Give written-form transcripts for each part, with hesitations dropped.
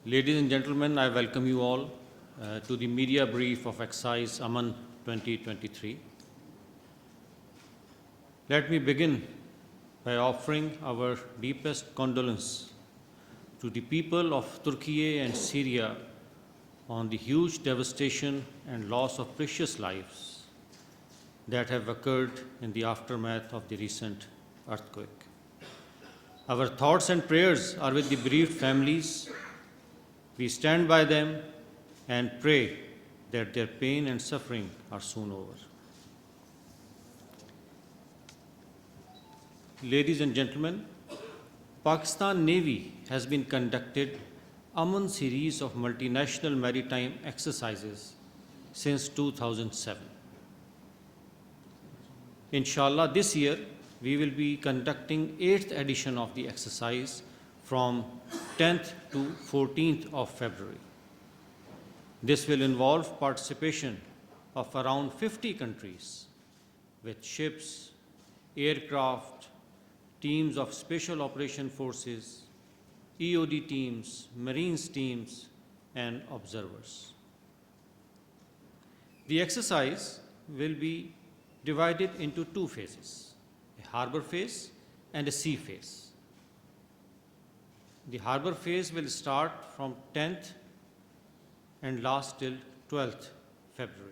Ladies and gentlemen, I welcome you all to the media brief of Exercise AMAN 2023. Let me begin by offering our deepest condolence to the people of Turkey and Syria on the huge devastation and loss of precious lives that have occurred in the aftermath of the recent earthquake. Our thoughts and prayers are with the bereaved families. We stand by them and pray that their pain and suffering are soon over. Ladies and gentlemen, Pakistan Navy has been conducted AMAN series of multinational maritime exercises since 2007. Inshallah, this year we will be conducting 8th edition of the exercise from 10th to 14th of February. This will involve participation of around 50 countries with ships, aircraft, teams of Special Operation Forces, EOD teams, Marines teams, and observers. The exercise will be divided into two phases, a harbor phase and a sea phase. The harbor phase will start from 10th and last till 12th February.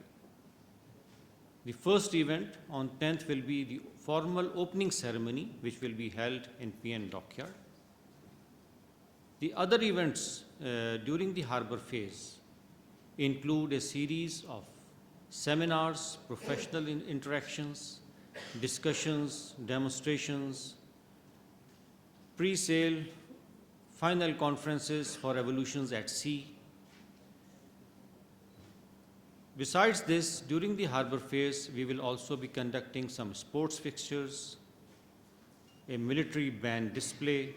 The first event on 10th will be the formal opening ceremony, which will be held in PN Dockyard. The other events during the harbor phase include a series of seminars, professional interactions, discussions, demonstrations, pre-sail, final conferences for evolutions at sea. Besides this, during the harbor phase, we will also be conducting some sports fixtures, a military band display,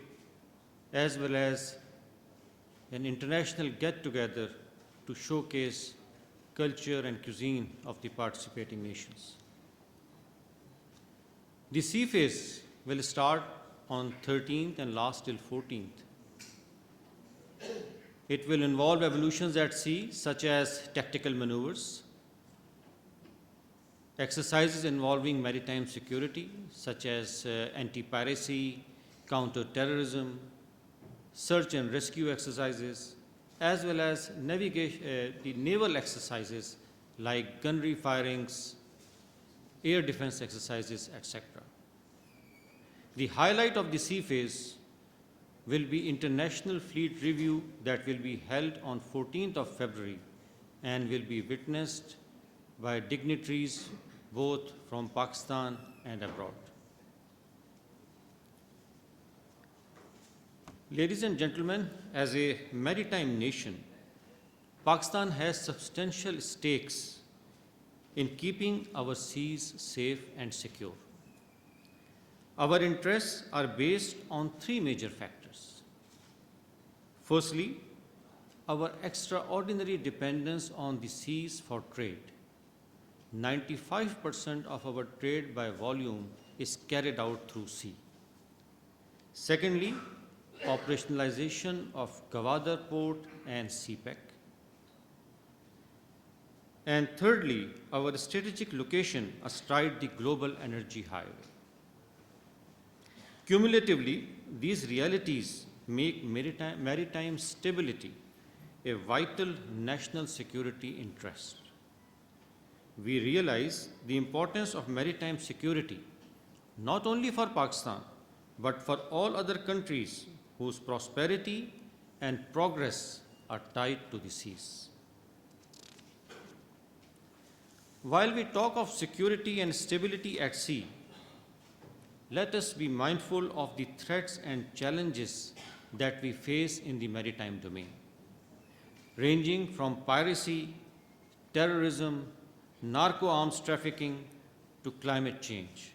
as well as an international get-together to showcase culture and cuisine of the participating nations. The sea phase will start on 13th and last till 14th. It will involve evolutions at sea, such as tactical maneuvers, exercises involving maritime security, such as anti-piracy, counter-terrorism, search and rescue exercises, as well as the naval exercises like gunnery firings, air defense exercises, etc. The highlight of the sea phase will be International Fleet Review that will be held on 14th of February and will be witnessed by dignitaries both from Pakistan and abroad. Ladies and gentlemen, as a maritime nation, Pakistan has substantial stakes in keeping our seas safe and secure. Our interests are based on three major factors. Firstly, our extraordinary dependence on the seas for trade. 95% of our trade by volume is carried out through sea. Secondly, operationalization of Gwadar Port and CPEC. And thirdly, our strategic location astride the global energy highway. Cumulatively, these realities make maritime stability a vital national security interest. We realize the importance of maritime security not only for Pakistan, but for all other countries whose prosperity and progress are tied to the seas. While we talk of security and stability at sea, let us be mindful of the threats and challenges that we face in the maritime domain, ranging from piracy, terrorism, narco-arms trafficking to climate change.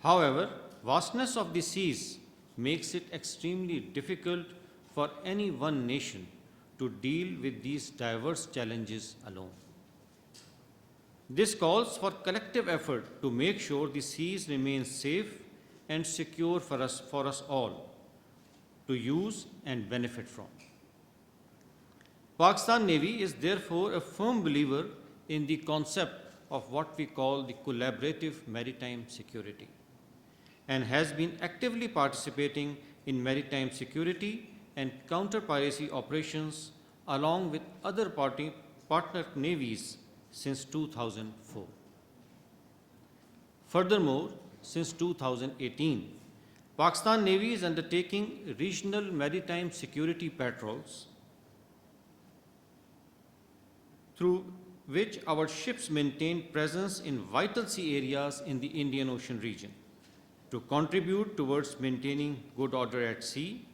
However, vastness of the seas makes it extremely difficult for any one nation to deal with these diverse challenges alone. This calls for collective effort to make sure the seas remain safe and secure for us all to use and benefit from. Pakistan Navy is therefore a firm believer in the concept of what we call the collaborative maritime security, and has been actively participating in maritime security and counter-piracy operations along with other partner navies since 2004. Furthermore, since 2018, Pakistan Navy is undertaking regional maritime security patrols through which our ships maintain presence in vital sea areas in the Indian Ocean region to contribute towards maintaining good order at sea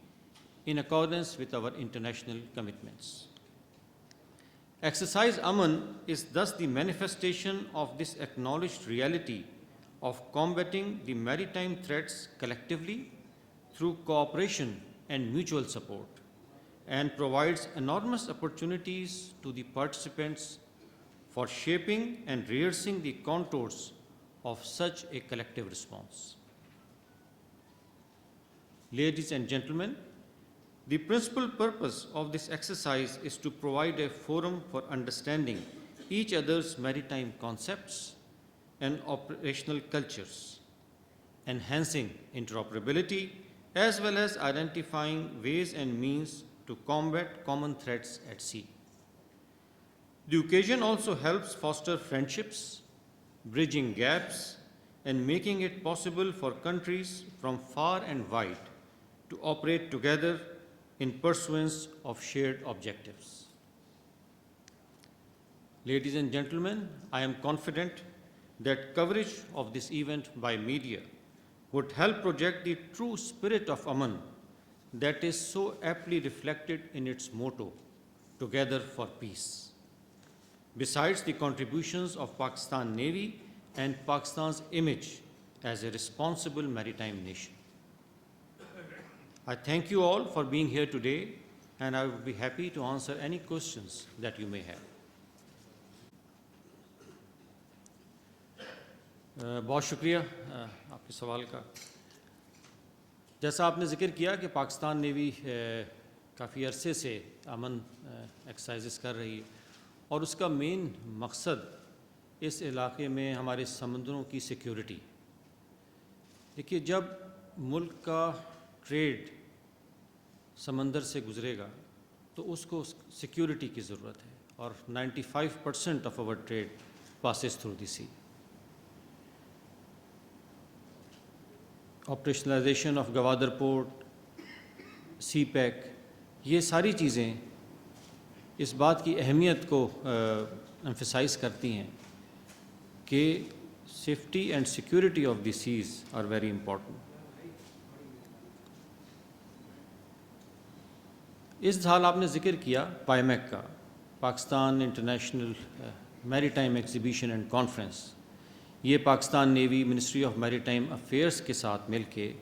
in accordance with our international commitments. Exercise AMAN is thus the manifestation of this acknowledged reality of combating the maritime threats collectively through cooperation and mutual support, and provides enormous opportunities to the participants for shaping and rehearsing the contours of such a collective response. Ladies and gentlemen, the principal purpose of this exercise is to provide a forum for understanding each other's maritime concepts and operational cultures, enhancing interoperability, as well as identifying ways and means to combat common threats at sea. The occasion also helps foster friendships, bridging gaps, and making it possible for countries from far and wide to operate together in pursuance of shared objectives. Ladies and gentlemen, I am confident that coverage of this event by media would help project the true spirit of AMAN that is so aptly reflected in its motto, "Together for Peace." Besides the contributions of Pakistan Navy and Pakistan's image as a responsible maritime nation. I thank you all for being here today, and I would be happy to answer any questions that you may have. بہت شکریہ آپ کے سوال کا. جیسا آپ نے ذکر کیا کہ پاکستان نیوی کافی عرصے سے امن ایکسرسائزز کر رہی ہے، اور اس کا مین مقصد اس علاقے میں ہمارے سمندروں کی سیکیورٹی. دیکھیے، جب ملک کا ٹریڈ سمندر سے گزرے گا تو اس کو سیکیورٹی کی ضرورت ہے، اور 95% of our trade passes through the sea. Operationalisation of Gwadar port, CPEC, یہ ساری چیزیں اس بات کی اہمیت کو ایمفیسائز کرتی ہیں کہ safety and security of the seas are very important. اس سال آپ نے ذکر کیا پائمیک کا، Pakistan international maritime exhibition and conference. یہ Pakistan navy ministry of maritime affairs کے ساتھ مل کے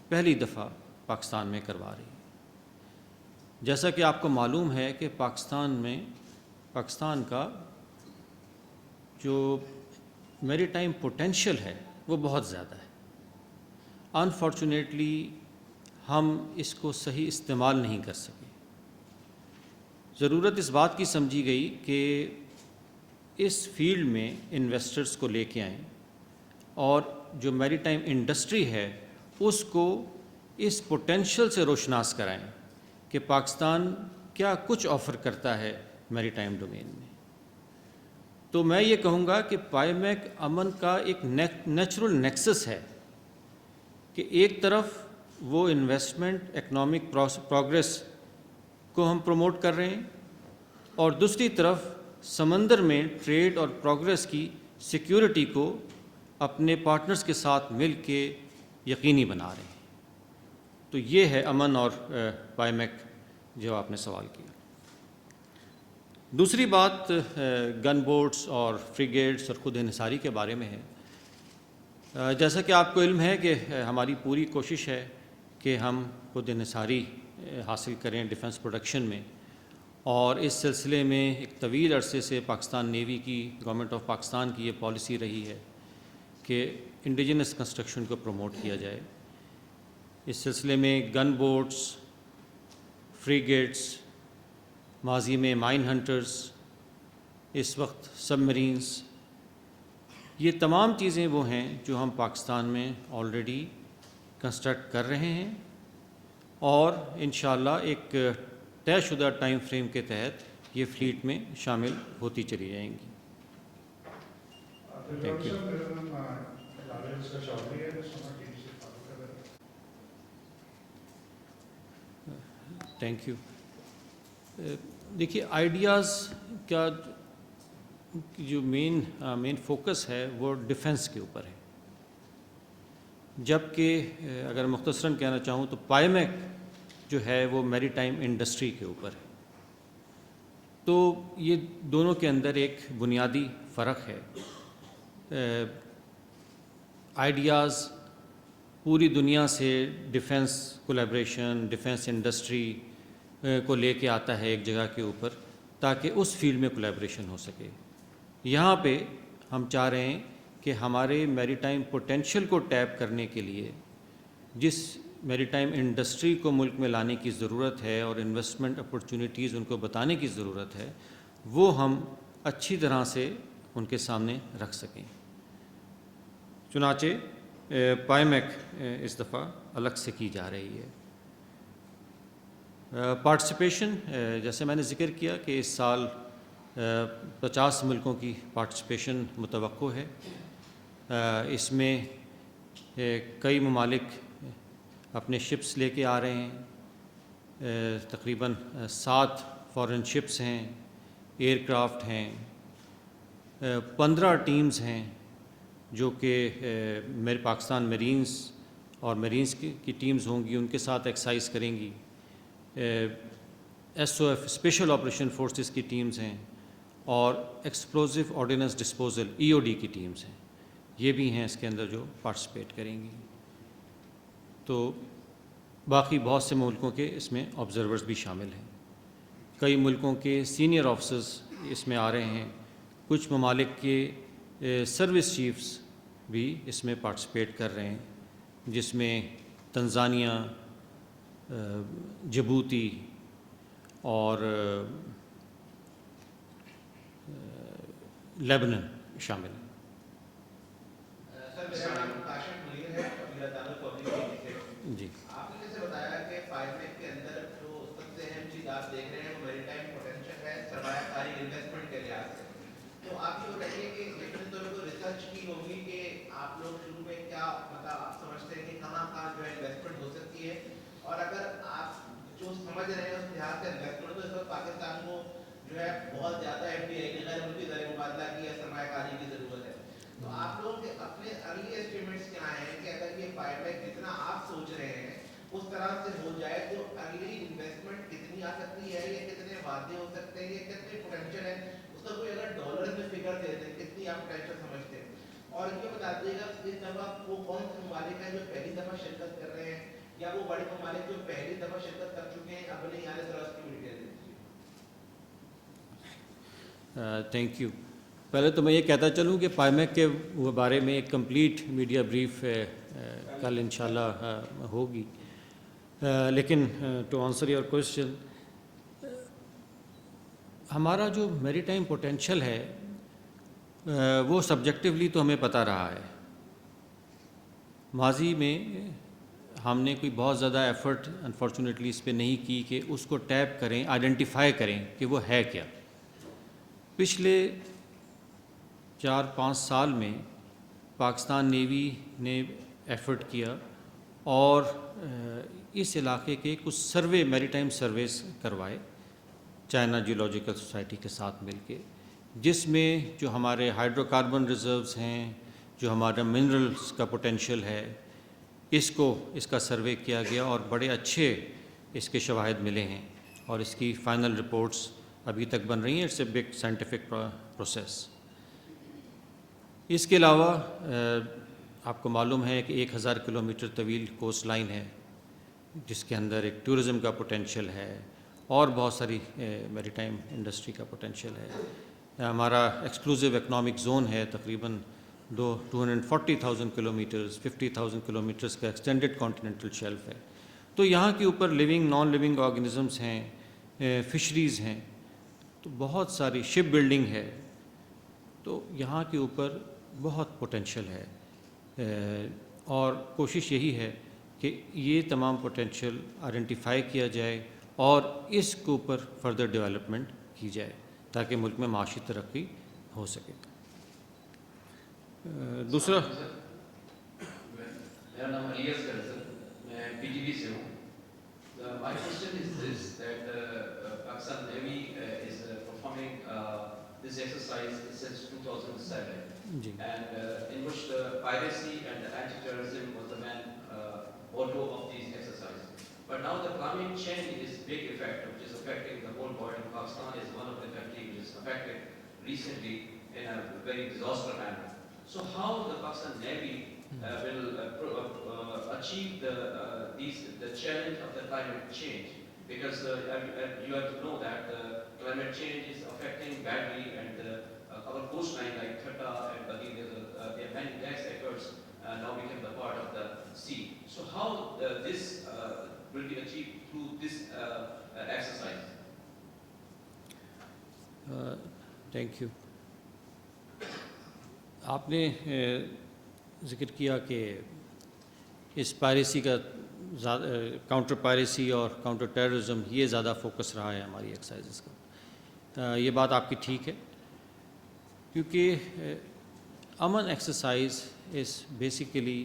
پہلی دفعہ پاکستان میں کروا رہی ہے. جیسا کہ آپ کو معلوم ہے کہ پاکستان کا جو میری ٹائم پوٹینشیل ہے وہ بہت زیادہ ہے. انفارچونیٹلی ہم اس کو صحیح استعمال نہیں کر سکے. ضرورت اس بات کی سمجھی گئی کہ اس فیلڈ میں انویسٹرز کو لے کے آئیں، اور جو میری ٹائم انڈسٹری ہے اس کو اس پوٹینشیل سے روشناس کرائیں کہ پاکستان کیا کچھ آفر کرتا ہے میری ٹائم ڈومین میں. تو میں یہ کہوں گا کہ پائمیک امن کا ایک نیچرل نیکسس ہے کہ ایک طرف وہ انویسٹمنٹ، اکنامک پروگریس کو ہم پروموٹ کر رہے ہیں، اور دوسری طرف سمندر میں ٹریڈ اور پروگریس کی سیکیورٹی کو اپنے پارٹنرز کے ساتھ مل کے یقینی بنا رہے ہیں. تو یہ ہے امن اور پائمیک جو آپ نے سوال کیا. دوسری بات گن بوٹس اور فریگیٹس اور خود انحصاری کے بارے میں ہے. جیسا کہ آپ کو علم ہے کہ ہماری پوری کوشش ہے کہ ہم خود انحصاری حاصل کریں ڈیفنس پروڈکشن میں، اور اس سلسلے میں ایک طویل عرصے سے پاکستان نیوی کی، گورنمنٹ آف پاکستان کی یہ پالیسی رہی ہے کہ انڈیجنس کنسٹرکشن کو پروموٹ کیا جائے. اس سلسلے میں گن بوٹس، فریگیٹس ماضی میں مائن ہنٹرز، اس وقت سب مرینز، یہ تمام چیزیں وہ ہیں جو ہم پاکستان میں آلریڈی کنسٹرکٹ کر رہے ہیں اور انشاءاللہ ایک طے شدہ ٹائم فریم کے تحت یہ فلیٹ میں شامل ہوتی چلی جائیں گی. Thank you. Thank you. دیکھیے آئیڈیاز کا جو مین فوکس ہے وہ ڈیفنس کے اوپر ہے، جبکہ اگر مختصراً کہنا چاہوں تو پائمیک جو ہے وہ میری ٹائم انڈسٹری کے اوپر ہے. تو یہ دونوں کے اندر ایک بنیادی فرق ہے. آئیڈیاز پوری دنیا سے ڈیفنس کولیبریشن، ڈیفنس انڈسٹری کو لے کے آتا ہے ایک جگہ کے اوپر تاکہ اس فیلڈ میں کولیبریشن ہو سکے. یہاں پہ ہم چاہ رہے ہیں کہ ہمارے میری ٹائم پوٹینشیل کو ٹیپ کرنے کے لیے جس میری ٹائم انڈسٹری کو ملک میں لانے کی ضرورت ہے اور انویسٹمنٹ اپرچونیٹیز ان کو بتانے کی ضرورت ہے، وہ ہم اچھی طرح سے ان کے سامنے رکھ سکیں. چنانچہ پائمیک اس دفعہ الگ سے کی جا رہی ہے. پارٹیسپیشن جیسے میں نے ذکر کیا کہ اس سال 50 ملکوں کی پارٹیسپیشن متوقع ہے. اس میں کئی ممالک اپنے شپس لے کے آ رہے ہیں. تقریباً 7 فارن شپس ہیں، ایئر کرافٹ ہیں، 15 ٹیمز ہیں جو کہ میرے پاکستان میرینز اور میرینز کی ٹیمز ہوں گی، ان کے ساتھ ایکسرسائز کریں گی. S O F special operation forces کی ٹیمز ہیں اور explosive ordnance disposal E O D کی ٹیمز ہیں. یہ بھی ہیں اس کے اندر جو پارٹیسپیٹ کریں گی. تو باقی بہت سے ملکوں کے اس میں آبزرورز بھی شامل ہیں. کئی ملکوں کے سینئر آفیسرز اس میں آ رہے ہیں. کچھ ممالک کے سروس چیفز بھی اس میں پارٹیسپیٹ کر رہے ہیں، جس میں تنزانیہ، جبوتی اور لیبنان شامل ہیں. جی آپ نے جیسے بتایا کہ پائمیک کے اندر جو سب سے اہم چیز آپ دیکھ رہے ہیں وہ میری ٹائم پوٹینشیل ہے سرمایہ کاری انویسٹمنٹ کے لحاظ سے. تو آپ یہ بتائیے کہ یقیناً طور پر ریسرچ کی ہوگی کہ آپ لوگ شروع میں کیا مطلب آپ سمجھتے ہیں کہ کہاں کہاں جو ہے انویسٹمنٹ ہو سکتی ہے، اور اگر آپ جو سمجھ رہے ہیں اس لحاظ سے انویسٹمنٹ تو اس وقت پاکستان کو جو ہے بہت زیادہ ایف ڈی آئی کی غیر ملکی زر مبادلہ کی یا سرمایہ کاری کی ضرورت ہے. تو آپ لوگ کے اپنے ارلی اسٹیمیٹس کیا ہیں کہ اگر یہ پائمیک جتنا آپ سوچ رہے ہیں اس طرح سے ہو جائے تو ارلی انویسٹمنٹ کتنی آ سکتی ہے، یہ کتنے وعدے ہو سکتے ہیں، یہ کتنے پوٹینشیل ہے، اس کا کوئی اگر ڈالر میں فگر دے دیں کتنی آپ پوٹینشیل سمجھتے ہیں؟ اور یہ بتا دیجیے گا اس دفعہ وہ کون سے ممالک ہیں جو پہلی دفعہ شرکت کر رہے ہیں یا وہ بڑے ممالک جو پہلی دفعہ شرکت کر چکے ہیں اب نہیں آنے ذرا اس کی ڈیٹیل دے دیجیے. Thank you. پہلے تو میں یہ کہتا چلوں کہ پائمیک کے بارے میں ایک کمپلیٹ میڈیا بریف کل انشاءاللہ ہوگی. لیکن ٹو آنسر یور کوشچن، ہمارا جو میری ٹائم پوٹینشیل ہے وہ سبجیکٹیولی تو ہمیں پتہ رہا ہے. ماضی میں ہم نے کوئی بہت زیادہ ایفرٹ انفارچونیٹلی اس پہ نہیں کی کہ اس کو ٹیپ کریں، آئیڈینٹیفائی کریں کہ وہ ہے کیا. پچھلے 4-5 سال میں پاکستان نیوی نے ایفرٹ کیا اور اس علاقے کے کچھ سروے میری ٹائم سرویز کروائے چائنا جیولوجیکل سوسائٹی کے ساتھ مل کے، جس میں جو ہمارے ہائیڈرو کاربن ریزروز ہیں، جو ہمارا منرلز کا پوٹینشیل ہے، اس کا سروے کیا گیا اور بڑے اچھے اس کے شواہد ملے ہیں اور اس کی فائنل رپورٹس ابھی تک بن رہی ہیں. It's a big scientific process. اس کے علاوہ آپ کو معلوم ہے کہ 1000 کلومیٹر طویل کوسٹ لائن ہے جس کے اندر ایک ٹورزم کا پوٹینشیل ہے اور بہت ساری میری ٹائم انڈسٹری کا پوٹینشیل ہے. ہمارا ایکسکلوسیو اکنامک زون ہے تقریباً 240,000 کلومیٹرز، 50,000 کلومیٹرز کا ایکسٹینڈڈ کانٹیننٹل شیلف ہے. تو یہاں کے اوپر لیونگ نان لیونگ آرگنزمس ہیں، فشریز ہیں تو بہت ساری شپ بلڈنگ ہے، تو یہاں کے اوپر بہت پوٹینشیل ہے، اور کوشش یہی ہے کہ یہ تمام پوٹینشیل آئیڈینٹیفائی کیا جائے اور اس کے اوپر فردر ڈیولپمنٹ کی جائے تاکہ ملک میں معاشی ترقی ہو سکے۔ دوسرا، میرا نام علی اصغر ہے سر، میں پی ٹی وی سے ہوں۔ My question is this, that Pakistan Navy is performing this exercise since 2007, جی and in which the piracy and the anti-terrorism was the main motto of these exercises. But now the climate change is a big effect, which is affecting the whole world. And Pakistan is one of the countries which is affected recently in a very disastrous manner. So how the Pakistan Navy will achieve the challenge of the climate change? Because you have to know that climate change is affecting badly, and our coastline like Thatta and Baghi, there are many tax acres now become the part of the sea. So how this will be achieved through this exercise? Thank you. آپ نے ذکر کیا کہ اس piracy کا counter piracy اور counter terrorism یہ زیادہ focus رہا ہے ہماری ایکسرسائزز کا۔ یہ بات آپ کی ٹھیک ہے، کیونکہ امن ایکسرسائز از بیسیکلی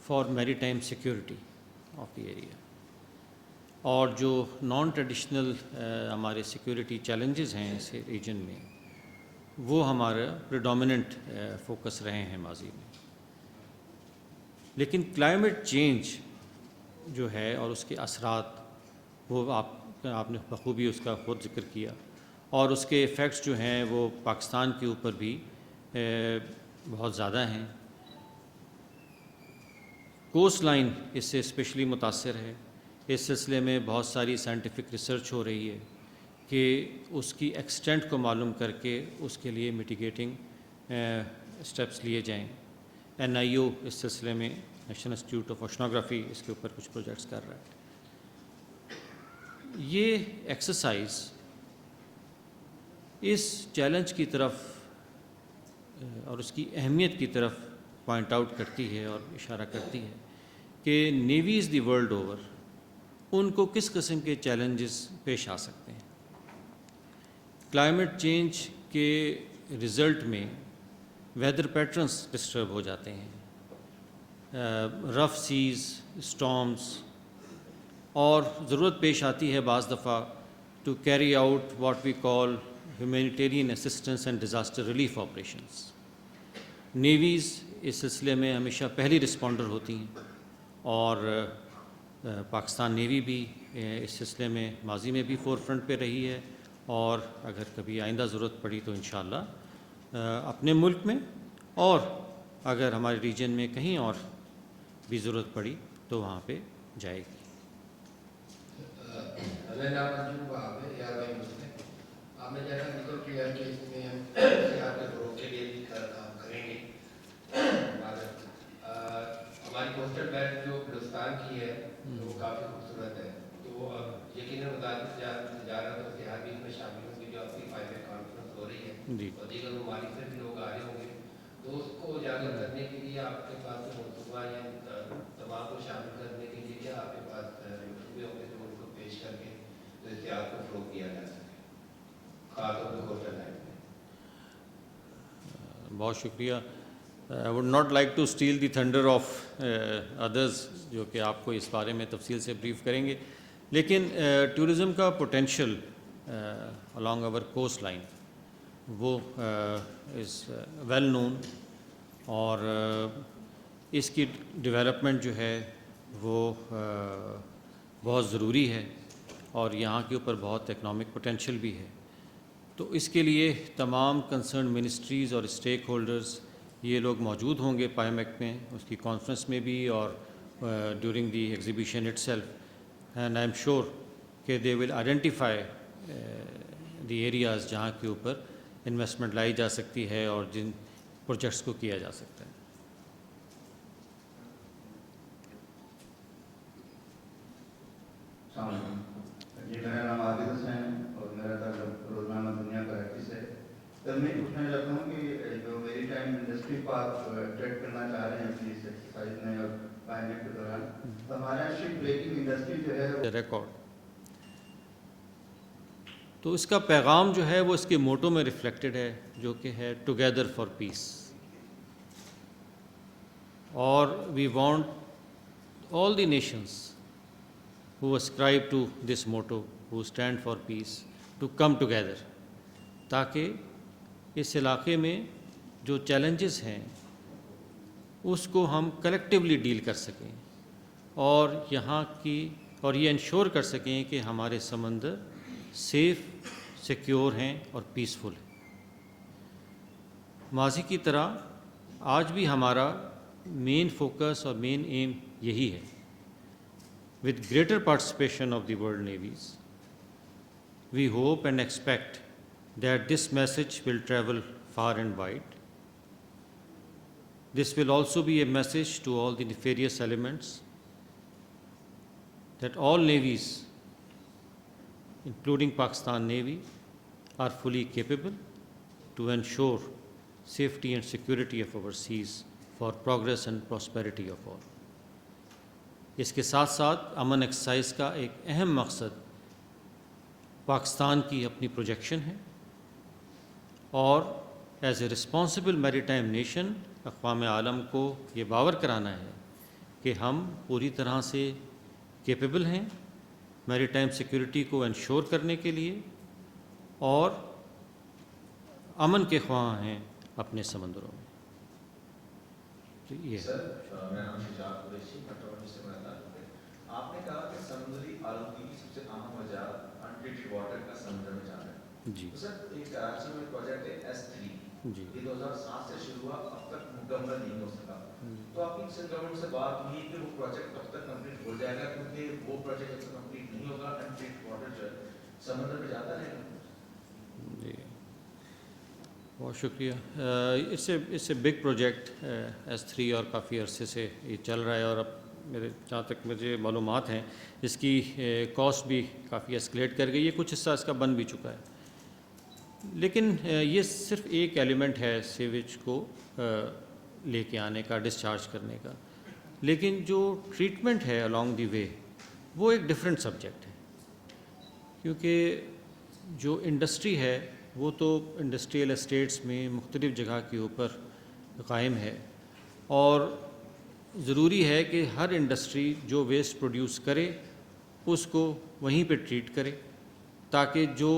فار میری time security of the area, اور جو نان ٹریڈیشنل ہمارے سیکورٹی چیلنجز ہیں اس ریجن میں، وہ ہمارا پریڈومیننٹ فوکس رہے ہیں ماضی میں۔ لیکن کلائمیٹ چینج جو ہے اور اس کے اثرات، وہ آپ نے بخوبی اس کا خود ذکر کیا، اور اس کے ایفیکٹس جو ہیں وہ پاکستان کے اوپر بھی بہت زیادہ ہیں۔ کوسٹ لائن اس سے اسپیشلی متاثر ہے۔ اس سلسلے میں بہت ساری سائنٹیفک ریسرچ ہو رہی ہے کہ اس کی ایکسٹینٹ کو معلوم کر کے اس کے لیے میٹیگیٹنگ اسٹیپس لیے جائیں۔ NIO اس سلسلے میں، نیشنل انسٹیٹیوٹ آف اوشنوگرافی، اس کے اوپر کچھ پروجیکٹس کر رہا ہے۔ یہ ایکسرسائز اس چیلنج کی طرف اور اس کی اہمیت کی طرف پوائنٹ آؤٹ کرتی ہے اور اشارہ کرتی ہے کہ Neves the world over in کو کس قسم کے چیلنجز پیش آ سکتے ہیں۔ کلائمیٹ چینج کے رزلٹ میں ویدر پیٹرنز ڈسٹرب ہو جاتے ہیں، رف سیز، اسٹارمز، اور ضرورت پیش آتی ہے بعض دفعہ to carry out what we call humanitarian assistance and disaster relief operations. Navies اس سلسلے میں ہمیشہ پہلی رسپونڈر ہوتی ہیں، اور پاکستان نیوی بھی اس سلسلے میں ماضی میں بھی فور فرنٹ پہ رہی ہے، اور اگر کبھی آئندہ ضرورت پڑی تو انشاءاللہ اپنے ملک میں، اور اگر ہمارے ریجن میں کہیں اور بھی ضرورت پڑی تو وہاں پہ جائے گی۔ آپ نے جیسا ذکر کیا کہ اس میں ہم صحت کے فروغ کے لیے بھی کام کریں گے۔ ہماری کوسٹل بیلٹ جو بلوچستان کی ہے وہ کافی خوبصورت ہے، تو اب یقیناً وزارت تجارت اور سیاحت بھی اس میں شامل ہوں گی، جو اپنی PIMEC کانفرنس ہو رہی ہے، اور دیگر ممالک سے بھی لوگ آ رہے ہوں گے، تو اس کو اجاگر کرنے کے لیے آپ کے پاس منصوبہ یا تمام کو شامل کرنے کے لیے کیا آپ کے پاس منصوبے ہوں گے جو ان کو پیش کر کے تو سیاحت کو فروغ دیا جا سکے، خاص طور پہ کوسٹل لائن میں؟ بہت شکریہ۔ I would not like to steal the thunder of others جو کہ آپ کو اس بارے میں تفصیل سے بریف کریں گے، لیکن ٹورزم کا potential along our coast line وہ is well known، اور اس کی ڈیولپمنٹ جو ہے وہ بہت ضروری ہے، اور یہاں کے اوپر بہت اکنامک پوٹینشیل بھی ہے۔ تو اس کے لیے تمام کنسرن منسٹریز اور اسٹیک ہولڈرز یہ لوگ موجود ہوں گے PIMEC میں، اس کی کانفرنس میں بھی، اور during the exhibition it self, and I am sure کہ دے ول آئیڈینٹیفائی دی ایریاز جہاں کے اوپر انویسٹمنٹ لائی جا سکتی ہے اور جن پروجیکٹس کو کیا جا سکتا ہے۔ السلام علیکم جی، میرا نام عابد حسین ہے اور میرا تعلق روزنامہ انڈسٹری کو آپ ٹریڈ کرنا چاہ رہے ہیں اپنی اس ایکسرسائز میں اور پائمیک کے دوران، تو ہمارا شپ بریکنگ انڈسٹری جو ہے ریکارڈ. تو اس کا پیغام جو ہے وہ اس کے موٹو میں ریفلیکٹڈ ہے، جو کہ ہے ٹوگیدر فار پیس. اور we want all the nations who ascribe to this motto, who stand for peace, to come together, تاکہ اس علاقے میں جو چیلنجز ہیں اس کو ہم کلیکٹیولی ڈیل کر سکیں اور یہاں کی اور یہ انشور کر سکیں کہ ہمارے سمندر سیف، سیکیور ہیں اور پیسفل ہیں. ماضی کی طرح آج بھی ہمارا مین فوکس اور مین ایم یہی ہے. With greater participation of the world navies, we hope and expect that this message will travel far and wide. This will also be a message to all the nefarious elements that all navies, including Pakistan Navy, are fully capable to ensure safety and security of our seas for progress and prosperity of all. اس کے ساتھ ساتھ امن exercise کا ایک اہم مقصد پاکستان کی اپنی پروجیکشن ہے اور ایز اے رسپانسبل میری ٹائم نیشن اقوام عالم کو یہ باور کرانا ہے کہ ہم پوری طرح سے کیپیبل ہیں میری ٹائم سیکورٹی کو انشور کرنے کے لیے اور امن کے خواہاں ہیں اپنے سمندروں میں. تو یہ سر میں قریشی سے آپ نے کہا کہ سمندری آلودگی کی سب سے اہم وجہ انٹریٹڈ واٹر کا سمندر میں جانا ہے. جی تو سر ایک کراچی میں پروجیکٹ ہے S3، جی یہ 2007 سے شروع ہوا، اب تک مکمل نہیں ہو سکا. تو آپ کی سینٹرل گورنمنٹ سے بات ہوئی کہ وہ پروجیکٹ کب تک کمپلیٹ ہو جائے گا، کیونکہ وہ پروجیکٹ جب تک کمپلیٹ نہیں ہوگا انٹریٹڈ واٹر جو ہے سمندر میں جاتا رہے گا. جی بہت شکریہ. اس سے بگ پروجیکٹ S3 اور کافی عرصے سے یہ چل رہا ہے اور اب میرے جہاں تک مجھے معلومات ہیں اس کی کاسٹ بھی کافی اسکلیٹ کر گئی ہے، کچھ حصہ اس کا بن بھی چکا ہے. لیکن یہ صرف ایک ایلیمنٹ ہے سیویج کو لے کے آنے کا، ڈسچارج کرنے کا، لیکن جو ٹریٹمنٹ ہے along دی وے وہ ایک ڈفرینٹ سبجیکٹ ہے. کیونکہ جو انڈسٹری ہے وہ تو انڈسٹریل اسٹیٹس میں مختلف جگہ کے اوپر قائم ہے اور ضروری ہے کہ ہر انڈسٹری جو ویسٹ پروڈیوس کرے اس کو وہیں پہ ٹریٹ کرے تاکہ جو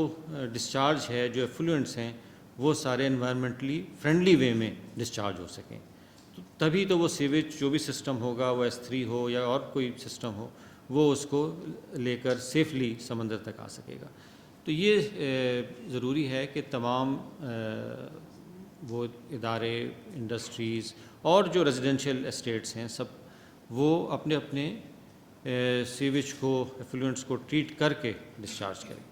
ڈسچارج ہے، جو ایفلوئنٹس ہیں، وہ سارے انوائرمنٹلی فرینڈلی وے میں ڈسچارج ہو سکیں. تبھی تو وہ سیویج جو بھی سسٹم ہوگا، وہ S3 ہو یا اور کوئی سسٹم ہو، وہ اس کو لے کر سیفلی سمندر تک آ سکے گا. تو یہ ضروری ہے کہ تمام وہ ادارے، انڈسٹریز اور جو ریزیڈینشیل اسٹیٹس ہیں سب وہ اپنے اپنے سیویج کو، ایفلوئنٹس کو ٹریٹ کر کے ڈسچارج کریں.